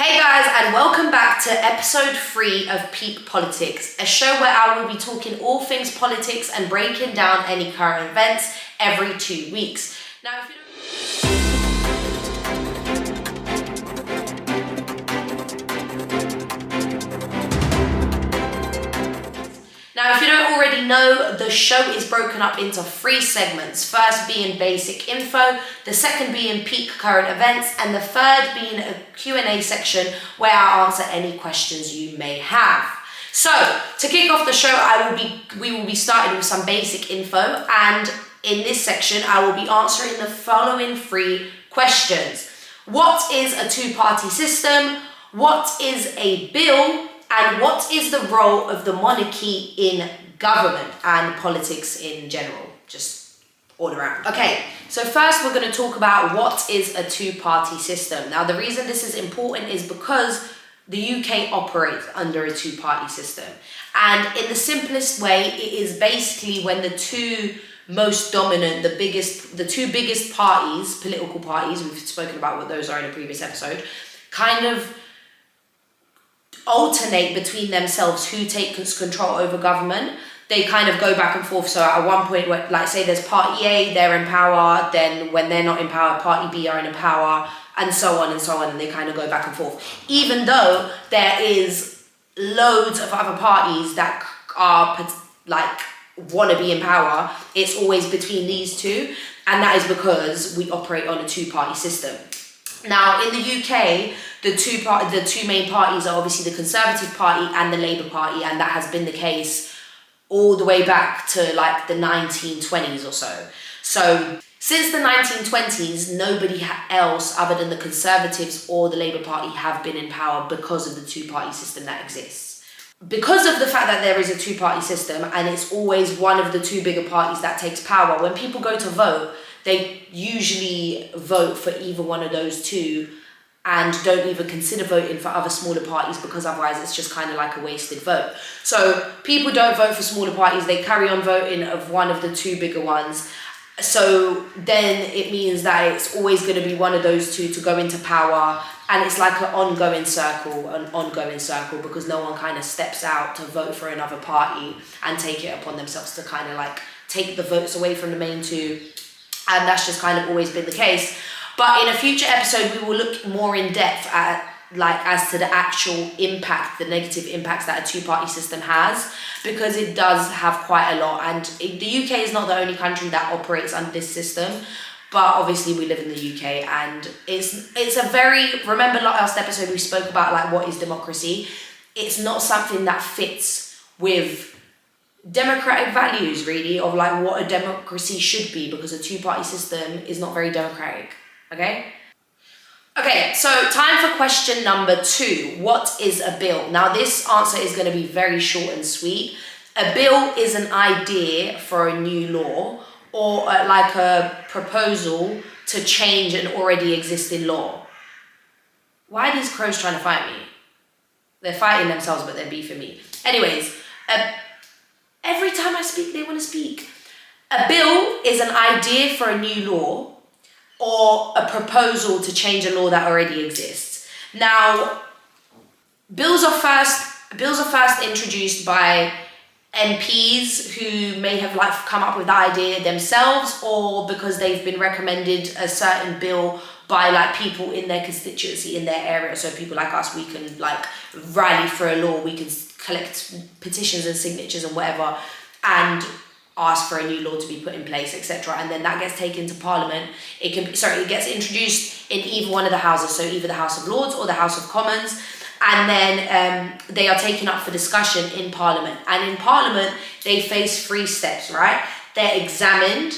Hey guys, and welcome back to episode 3 of Peak Politics, a show where I will be talking all things politics and breaking down any current events every 2 weeks. Now, if you don't already know, the show is broken up into 3 segments. First being basic info, the second being peak current events, and the third being a Q&A section where I answer any questions you may have. So, to kick off the show, we will be starting with some basic info, and in this section, I will be answering the following 3 questions. What is a two-party system? What is a bill? And what is the role of the monarchy in government and politics in general, just all around? Okay, so first we're going to talk about what is a two-party system. Now, the reason this is important is because the UK operates under a two-party system. And in the simplest way, it is basically when the two most dominant, the two biggest parties, political parties, we've spoken about what those are in a previous episode, kind of alternate between themselves who takes control over government. They kind of go back and forth. So at one point, like say there's party A, they're in power, then when they're not in power, party B are in power, and so on and so on, and they kind of go back and forth. Even though there is loads of other parties that are like want to be in power, it's always between these two, and that is because we operate on a two-party system. Now, in the UK, the two main parties are obviously the Conservative Party and the Labour Party, and that has been the case all the way back to like the 1920s or so. So, since the 1920s, nobody else other than the Conservatives or the Labour Party have been in power because of the two-party system that exists. Because of the fact that there is a two-party system and it's always one of the two bigger parties that takes power, when people go to vote, they usually vote for either one of those two and don't even consider voting for other smaller parties because otherwise it's just kind of like a wasted vote. So people don't vote for smaller parties, they carry on voting of one of the two bigger ones. So then it means that it's always going to be one of those two to go into power, and it's like an ongoing circle because no one kind of steps out to vote for another party and take it upon themselves to kind of like take the votes away from the main two. And that's just kind of always been the case. But in a future episode, we will look more in depth at as to the actual impact, the negative impacts that a two-party system has, because it does have quite a lot. And the UK is not the only country that operates under this system, but obviously we live in the UK, and it's a very, remember last episode we spoke about like what is democracy. It's not something that fits with democratic values really of like what a democracy should be, because a two-party system is not very democratic. Okay, so time for question number 2. What is a bill? Now this answer is going to be very short and sweet. A bill is an idea for a new law or like a proposal to change an already existing law. Why are these crows trying to fight me? They're fighting themselves, but they're beefing me. Anyways, every time I speak, they want to speak. A bill is an idea for a new law or a proposal to change a law that already exists. Now, bills are first introduced by MPs who may have like come up with the idea themselves, or because they've been recommended a certain bill by like people in their constituency, in their area. So people like us, we can like rally for a law, we can collect petitions and signatures and whatever, and ask for a new law to be put in place, etc. And then that gets taken to Parliament. It gets introduced in either one of the houses, so either the House of Lords or the House of Commons, and then they are taken up for discussion in Parliament. And in Parliament, they face 3 steps, right? They're examined,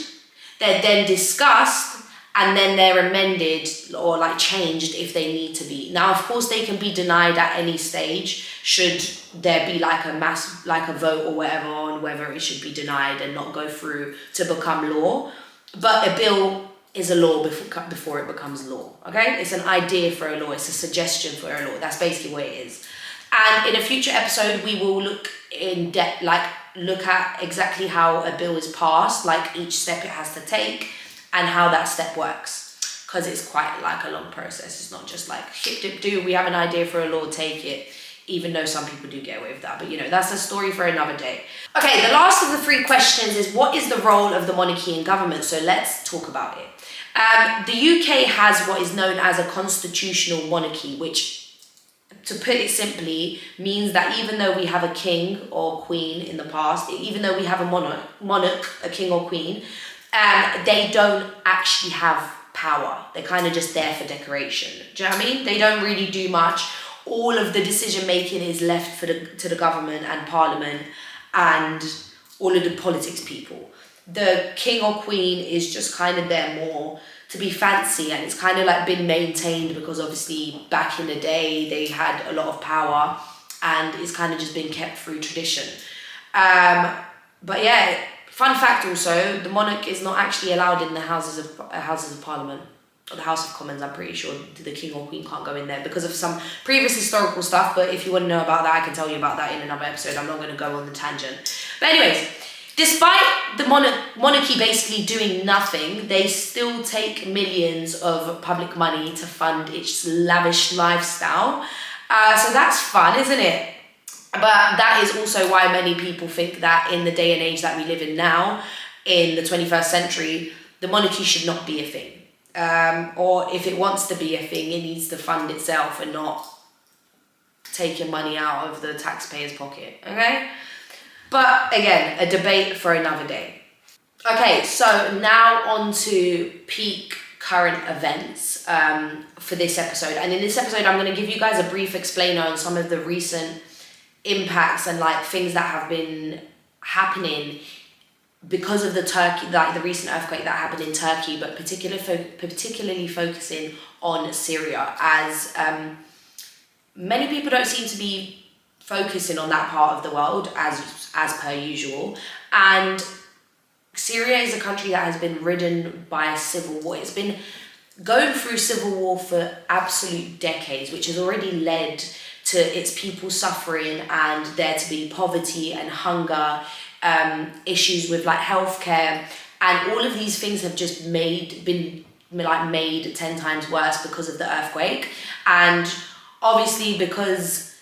they're then discussed, and then they're amended or like changed if they need to be. Now, of course, they can be denied at any stage should there be like a vote or whatever on whether it should be denied and not go through to become law. But a bill is a law before it becomes law, okay? It's an idea for a law, it's a suggestion for a law. That's basically what it is. And in a future episode, we will look in depth, look at exactly how a bill is passed, like each step it has to take, and how that step works. because it's quite like a long process. It's not just like do we have an idea for a law, take it, even though some people do get away with that. But that's a story for another day. Okay, the last of the 3 questions is, what is the role of the monarchy in government? So let's talk about it. The UK has what is known as a constitutional monarchy, which, to put it simply, means that even though we have a king or queen in the past, even though we have a monarch, a king or queen, they don't actually have power. They're kind of just there for decoration. Do you know what I mean? They don't really do much. All of the decision making is left to the government and parliament and all of the politics people. The king or queen is just kind of there more to be fancy, and it's kind of like been maintained because obviously back in the day they had a lot of power, and it's kind of just been kept through tradition. But yeah, fun fact also, the monarch is not actually allowed in the Houses of Parliament, or the House of Commons. I'm pretty sure the king or queen can't go in there because of some previous historical stuff, but if you want to know about that, I can tell you about that in another episode. I'm not going to go on the tangent. But anyways, despite the monarchy basically doing nothing, they still take millions of public money to fund its lavish lifestyle. So that's fun, isn't it? But that is also why many people think that in the day and age that we live in now, in the 21st century, the monarchy should not be a thing. Or if it wants to be a thing, it needs to fund itself and not taking money out of the taxpayer's pocket, okay? But again, a debate for another day. Okay, so now on to peak current events for this episode. And in this episode, I'm going to give you guys a brief explainer on some of the recent impacts and like things that have been happening because of the recent earthquake that happened in Turkey, but particularly focusing on Syria, as many people don't seem to be focusing on that part of the world as per usual. And Syria is a country that has been ridden by civil war. It's been going through civil war for absolute decades, which has already led to its people suffering and there to be poverty and hunger, issues with like healthcare, and all of these things have just been made 10 times worse because of the earthquake. And obviously, because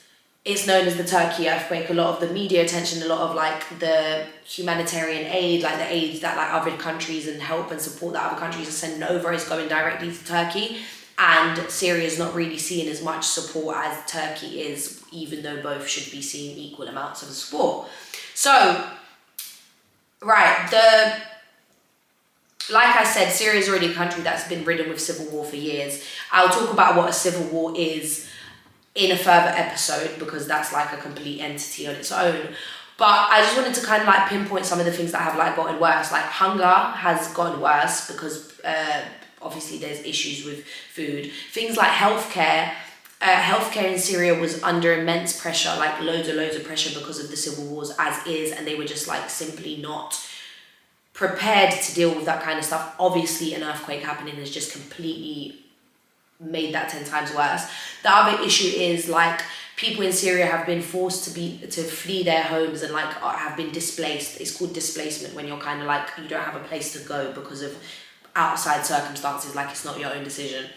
it's known as the Turkey earthquake, a lot of the media attention, a lot of like the humanitarian aid, like the aid that like other countries and help and support that other countries are sending over is going directly to Turkey. And Syria is not really seeing as much support as Turkey is, even though both should be seeing equal amounts of support. So, right, like I said, Syria is already a country that's been ridden with civil war for years. I'll talk about what a civil war is in a further episode because that's like a complete entity on its own. But I just wanted to kind of like pinpoint some of the things that have like gotten worse. Like hunger has gotten worse because obviously there's issues with food. Things like healthcare. Healthcare in Syria was under immense pressure, like loads of pressure because of the civil wars as is, and they were just like simply not prepared to deal with that kind of stuff. Obviously an earthquake happening has just completely made that 10 times worse. The other issue is like people in Syria have been forced to flee their homes and like have been displaced. It's called displacement when you're kind of like you don't have a place to go because of outside circumstances, like it's not your own decision.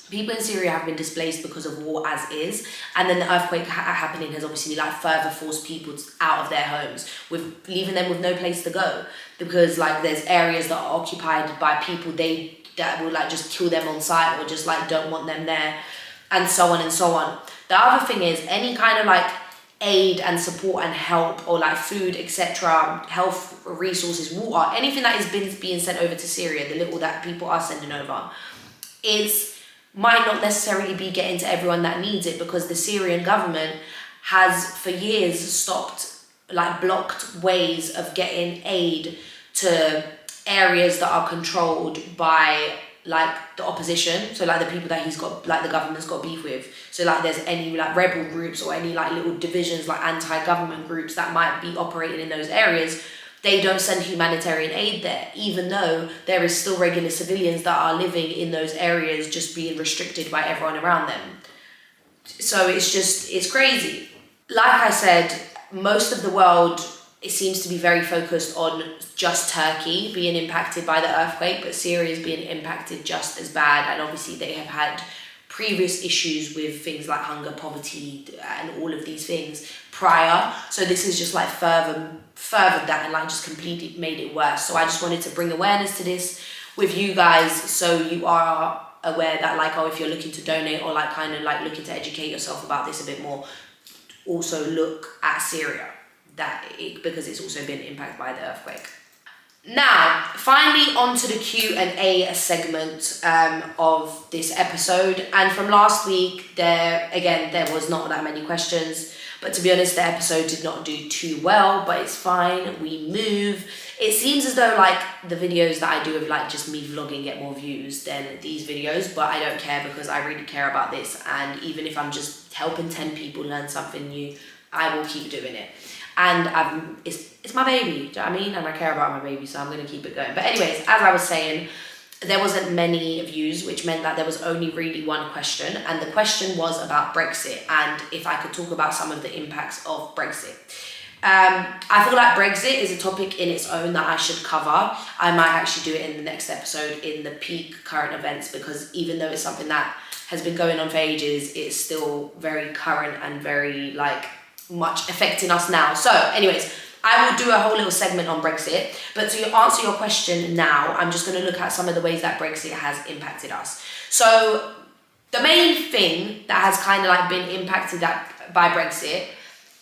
People in Syria have been displaced because of war as is, and then the earthquake happening has obviously like further forced people out of their homes, with leaving them with no place to go, because like there's areas that are occupied by people that will like just kill them on sight or just like don't want them there, and so on and so on. The other thing is any kind of like aid and support and help or like food, etc., health resources, water, anything that is being sent over to Syria, the little that people are sending over, might not necessarily be getting to everyone that needs it, because the Syrian government has for years blocked ways of getting aid to areas that are controlled by like the opposition, so like the people that the government's got beef with. So like there's any like rebel groups or any like little divisions, like anti-government groups that might be operating in those areas, they don't send humanitarian aid there, even though there is still regular civilians that are living in those areas just being restricted by everyone around them. So it's crazy. Like I said, most of the world it seems to be very focused on just Turkey being impacted by the earthquake, but Syria is being impacted just as bad. And obviously they have had previous issues with things like hunger, poverty, and all of these things prior. So this is just like furthered that and like just completely made it worse. So I just wanted to bring awareness to this with you guys, so you are aware that like, oh, if you're looking to donate or like kind of like looking to educate yourself about this a bit more, also look at Syria, because it's also been impacted by the earthquake. Now, finally onto the Q&A segment of this episode. And from last week, there was not that many questions. But to be honest, the episode did not do too well, but it's fine. We move. It seems as though like the videos that I do of like just me vlogging get more views than these videos, but I don't care because I really care about this. And even if I'm just helping 10 people learn something new, I will keep doing it. And it's my baby, do you know what I mean? And I care about my baby, so I'm going to keep it going. But anyways, as I was saying, there wasn't many views, which meant that there was only really one question. And the question was about Brexit and if I could talk about some of the impacts of Brexit. I feel like Brexit is a topic in its own that I should cover. I might actually do it in the next episode in the peak current events, because even though it's something that has been going on for ages, it's still very current and very like much affecting us now. So anyways, I will do a whole little segment on Brexit, but to answer your question now, I'm just going to look at some of the ways that Brexit has impacted us. So the main thing that has kind of like been impacted by Brexit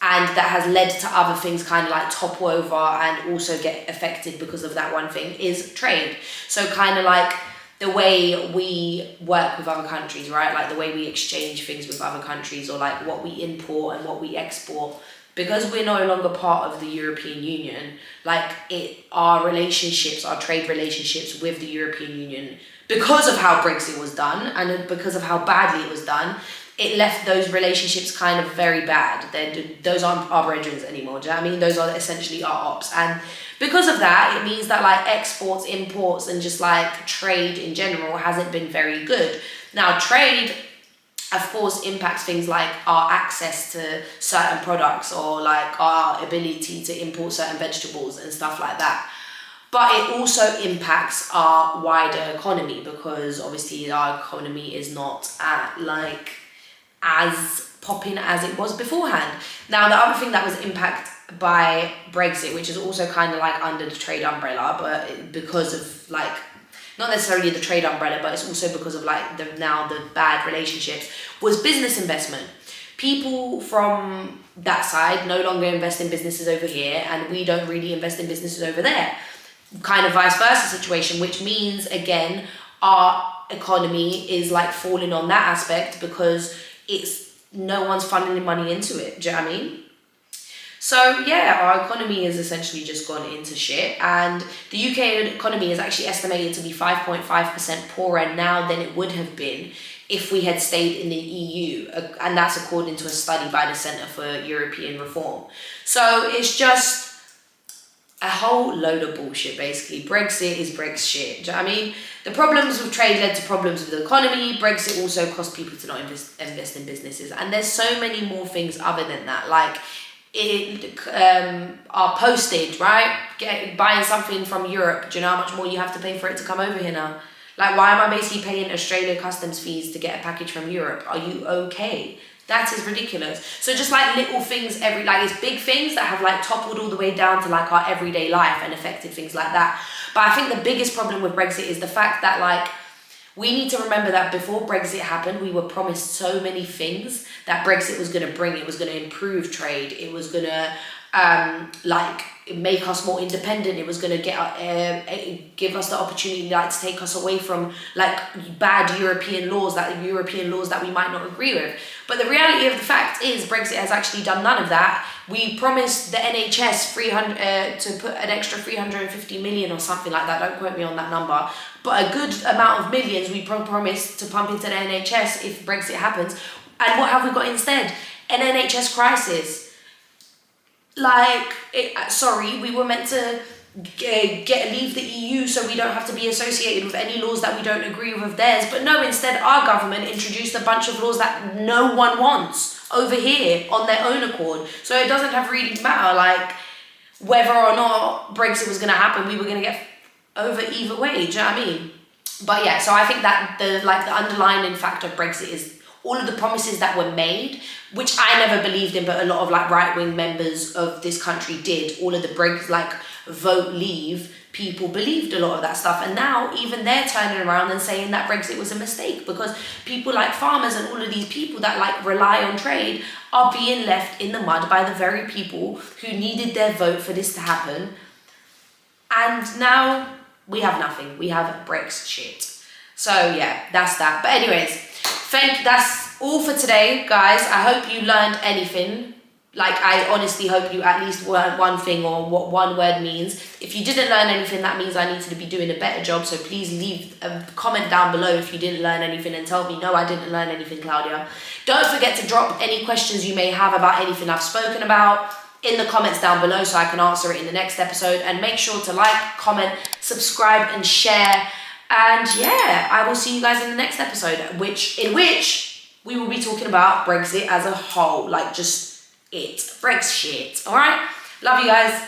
and that has led to other things kind of like topple over and also get affected because of that one thing is trade. So kind of like the way we work with other countries, right? Like the way we exchange things with other countries, or like what we import and what we export. Because we're no longer part of the European Union, like our trade relationships with the European Union, because of how Brexit was done and because of how badly it was done, it left those relationships kind of very bad. Those aren't our brethren anymore, do you know what I mean? Those are essentially our ops. And because of that, it means that like exports, imports, and just like trade in general hasn't been very good. Now, trade, of course, impacts things like our access to certain products or like our ability to import certain vegetables and stuff like that. But it also impacts our wider economy, because obviously our economy is not as popping as it was beforehand. Now, the other thing that was impacted by Brexit, which is also kind of like under the trade umbrella, but because of like, not necessarily the trade umbrella, but it's also because of like the bad relationships, was business investment. People from that side no longer invest in businesses over here, and we don't really invest in businesses over there. Kind of vice versa situation, which means again, our economy is like falling on that aspect because no one's funneling money into it. Do you know what I mean? So yeah, our economy has essentially just gone into shit, and the UK economy is actually estimated to be 5.5% poorer now than it would have been if we had stayed in the EU, and that's according to a study by the Centre for European Reform. So it's just a whole load of bullshit, basically. Brexit is Brexit. Do you know what I mean? The problems with trade led to problems with the economy. Brexit also caused people to not invest in businesses, and there's so many more things other than that, like are postage, right? Buying something from Europe, do you know how much more you have to pay for it to come over here now? Like, why am I basically paying Australia customs fees to get a package from Europe? Are you okay? That is ridiculous. So just like little things, it's big things that have like toppled all the way down to like our everyday life and affected things like that. But I think the biggest problem with Brexit is the fact that like, we need to remember that before Brexit happened, we were promised so many things that Brexit was going to bring. It was going to improve trade. It was going to make us more independent. It was going to give us the opportunity to take us away from like bad European laws that we might not agree with. But the reality of the fact is Brexit has actually done none of that. We promised the NHS to put an extra 350 million or something like that. Don't quote me on that number. But a good amount of millions we promised to pump into the NHS if Brexit happens. And what have we got instead? An NHS crisis. We were meant to leave the EU so we don't have to be associated with any laws that we don't agree with theirs. But no, instead our government introduced a bunch of laws that no one wants over here on their own accord. So it doesn't have really matter. whether or not Brexit was going to happen, we were going to get over either way. Do you know what I mean? But yeah, so I think that the underlying fact of Brexit is all of the promises that were made, which I never believed in, but a lot of like right-wing members of this country did. All of the vote leave, people believed a lot of that stuff, and now even they're turning around and saying that Brexit was a mistake, because people like farmers and all of these people that like rely on trade are being left in the mud by the very people who needed their vote for this to happen. And now we have nothing. We have Brexit. So yeah, that's that. But anyways, that's all for today, guys. I hope you learned anything. Like, I honestly hope you at least learned one thing or what one word means. If you didn't learn anything, that means I need to be doing a better job. So please leave a comment down below if you didn't learn anything and tell me, no, I didn't learn anything, Claudia. Don't forget to drop any questions you may have about anything I've spoken about in the comments down below so I can answer it in the next episode. And make sure to like, comment, subscribe, and share. And yeah, I will see you guys in the next episode, in which we will be talking about Brexit as a whole, like just Brexit. All right, love you guys.